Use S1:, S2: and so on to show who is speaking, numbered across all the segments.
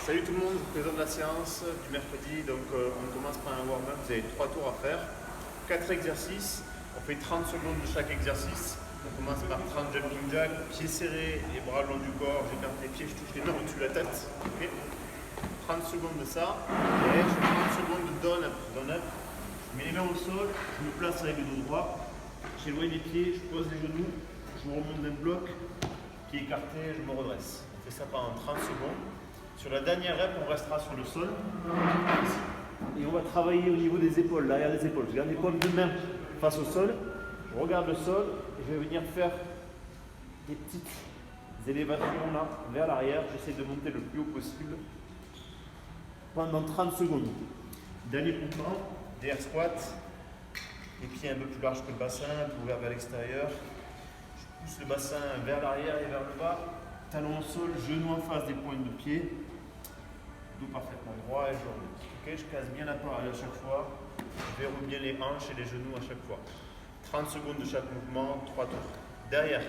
S1: Salut tout le monde, je vous présente la séance du mercredi. Donc on commence par un warm-up, vous avez 3 tours à faire, 4 exercices, on fait 30 secondes de chaque exercice. On commence par 30 jumping jacks, pieds serrés, les bras le long du corps, j'écarte les pieds, je touche les mains au-dessus de la tête. Okay. 30 secondes de ça, et je fais 30 secondes de down-up. Je mets les mains au sol, je me place avec le dos droit, j'éloigne les pieds, je pose les genoux, je remonte d'un bloc, pieds écartés, je me redresse. On fait ça pendant 30 secondes. Sur la dernière rep, on restera sur le sol. Et on va travailler au niveau des épaules, l'arrière des épaules. Je garde les paumes de main face au sol. Je regarde le sol et je vais venir faire des petites élévations là, vers l'arrière. J'essaie de monter le plus haut possible pendant 30 secondes. Dernier mouvement, air squat. Les pieds un peu plus larges que le bassin, un peu ouvert vers l'extérieur. Je pousse le bassin vers l'arrière et vers le bas. Talon au sol, genoux en face des pointes de pied. Dos parfaitement droit et je remonte. Okay, je casse bien la parallèle à chaque fois. Je verrouille bien les hanches et les genoux à chaque fois. 30 secondes de chaque mouvement, 3 tours. Derrière,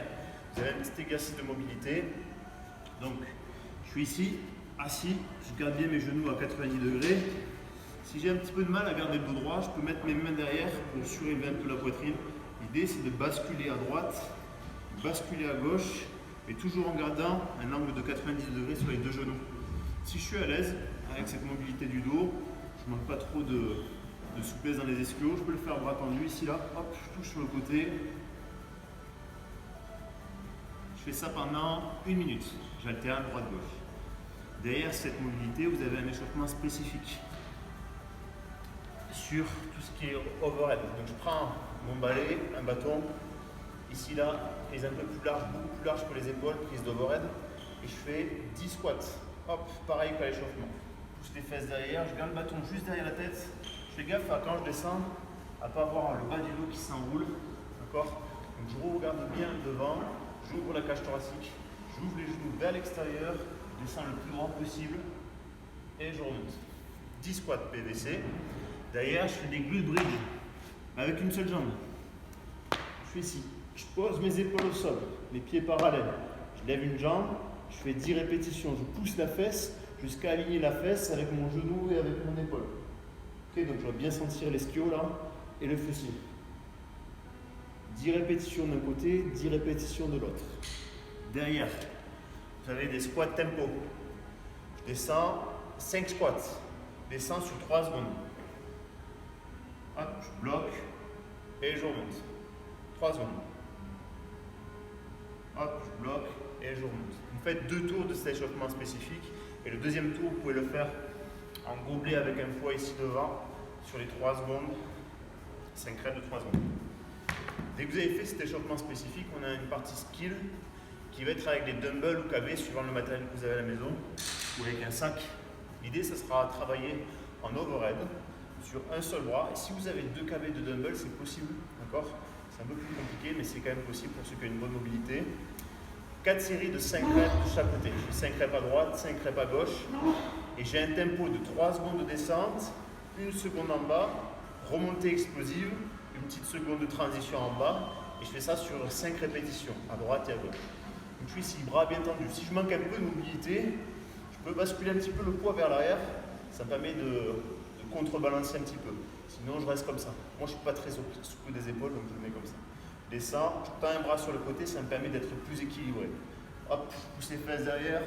S1: vous avez un petit exercice de mobilité. Donc, je suis ici, assis, je garde bien mes genoux à 90 degrés. Si j'ai un petit peu de mal à garder le dos droit, je peux mettre mes mains derrière pour surélever un peu la poitrine. L'idée, c'est de basculer à droite, basculer à gauche, mais toujours en gardant un angle de 90 degrés sur les deux genoux. Si je suis à l'aise avec cette mobilité du dos, je ne manque pas trop de souplesse dans les ischios, je peux le faire bras tendu ici, là, hop, je touche sur le côté. Je fais ça pendant 1 minute, j'alterne droite-gauche. Derrière cette mobilité, vous avez un échauffement spécifique sur tout ce qui est overhead. Donc je prends mon balai, un bâton, ici là, prise un peu plus large, beaucoup plus large que les épaules, prise d'overhead, et je fais 10 squats. Hop, pareil qu'à l'échauffement. Je pousse les fesses derrière, je garde le bâton juste derrière la tête. Je fais gaffe à quand je descends, à ne pas avoir le bas du dos qui s'enroule. D'accord? Donc je regarde bien devant, j'ouvre la cage thoracique, j'ouvre les genoux vers l'extérieur, je descends le plus grand possible et je remonte. 10 squats PVC. Derrière, je fais des glute bridge avec une seule jambe. Je fais ici. Je pose mes épaules au sol, les pieds parallèles. Je lève une jambe, je fais 10 répétitions. Je pousse la fesse jusqu'à aligner la fesse avec mon genou et avec mon épaule. Okay, donc je dois bien sentir l'ischio là et le fessier. 10 répétitions d'un côté, 10 répétitions de l'autre. Derrière, vous avez des squats tempo. Je descends 5 squats. Je descends sur 3 secondes. Hop, je bloque et je remonte. 3 secondes. Hop, je bloque et je remonte. Vous faites 2 tours de cet échauffement spécifique. Et le deuxième tour, vous pouvez le faire en gobelet avec un foie ici devant, sur les 3 secondes, 5 reps de 3 secondes. Dès que vous avez fait cet échauffement spécifique, on a une partie skill qui va être avec les dumbbells ou KV, suivant le matériel que vous avez à la maison, ou avec un sac. L'idée, ce sera de travailler en overhead sur un seul bras. Et si vous avez 2 KV de dumbbells, c'est possible, d'accord? C'est un peu plus compliqué, mais c'est quand même possible pour ceux qui ont une bonne mobilité. 4 séries de 5 reps de chaque côté. Je fais 5 reps à droite, 5 reps à gauche. Et j'ai un tempo de 3 secondes de descente, 1 seconde en bas, remontée explosive, une petite seconde de transition en bas. Et je fais ça sur 5 répétitions, à droite et à gauche. Donc je suis ici, bras bien tendus. Si je manque un peu de mobilité, je peux basculer un petit peu le poids vers l'arrière. Ça me permet de contrebalancer un petit peu. Sinon, je reste comme ça. Moi, je ne suis pas très souple des épaules, donc je le mets comme ça. Je descends, je tends un bras sur le côté, ça me permet d'être plus équilibré. Hop, je pousse les fesses derrière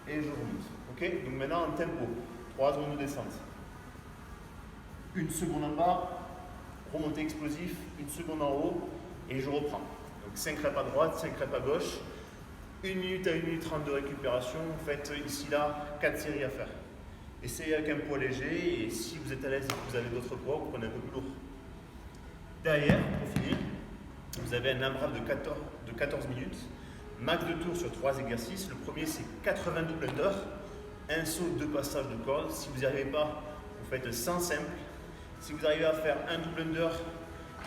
S1: et je remonte. Ok? Donc maintenant, en tempo, 3 secondes de descente. 1 seconde en bas, remontée explosif, 1 seconde en haut et je reprends. Donc 5 reps à droite, 5 reps à gauche. 1 minute à 1 minute 30 de récupération. Vous faites ici, là, 4 séries à faire. Essayez avec un poids léger et si vous êtes à l'aise et que vous avez d'autres poids, vous prenez un peu plus lourd. Derrière, pour finir, vous avez un AMRAP de 14 minutes, max de tours sur 3 exercices. Le premier, c'est 80 double under, un saut, 2 passages de corde. Si vous n'y arrivez pas, vous faites 100 simples. Si vous arrivez à faire un double under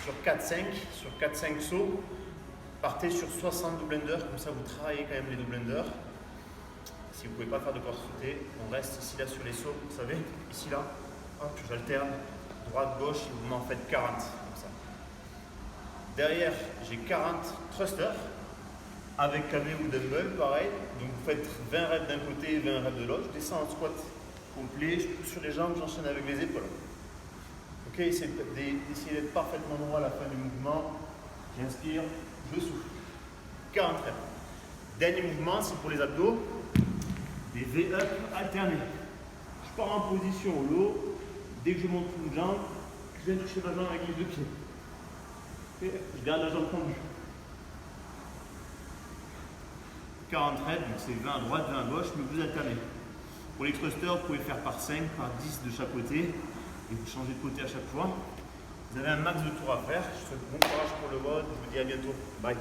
S1: sur 4-5 sauts, partez sur 60 double under, comme ça vous travaillez quand même les double under. Si vous ne pouvez pas faire de corde sautée, on reste ici là sur les sauts, vous savez, ici là, hop, j'alterne, droite, gauche, et vous m'en faites 40, comme ça. Derrière, j'ai 40 thrusters, avec KV ou dumbbell, pareil. Donc vous faites 20 reps d'un côté et 20 reps de l'autre. Je descends en squat complet, je pousse sur les jambes, j'enchaîne avec les épaules. Ok, essayez d'être parfaitement droit à la fin du mouvement. J'inspire, je souffle. 40 reps. Dernier mouvement, c'est pour les abdos. Des V-up alternés. Je pars en position au low. Dès que je monte une jambe, je viens toucher ma jambe avec les deux pieds. Okay. Je garde la jambe tendue. 40 reps, donc c'est 20 à droite, 20 à gauche, mais vous alternez. Pour les thrusters, vous pouvez faire par 5, par 10 de chaque côté. Et vous changez de côté à chaque fois. Vous avez un max de tours à faire. Je vous souhaite bon courage pour le vote. Je vous dis à bientôt. Bye.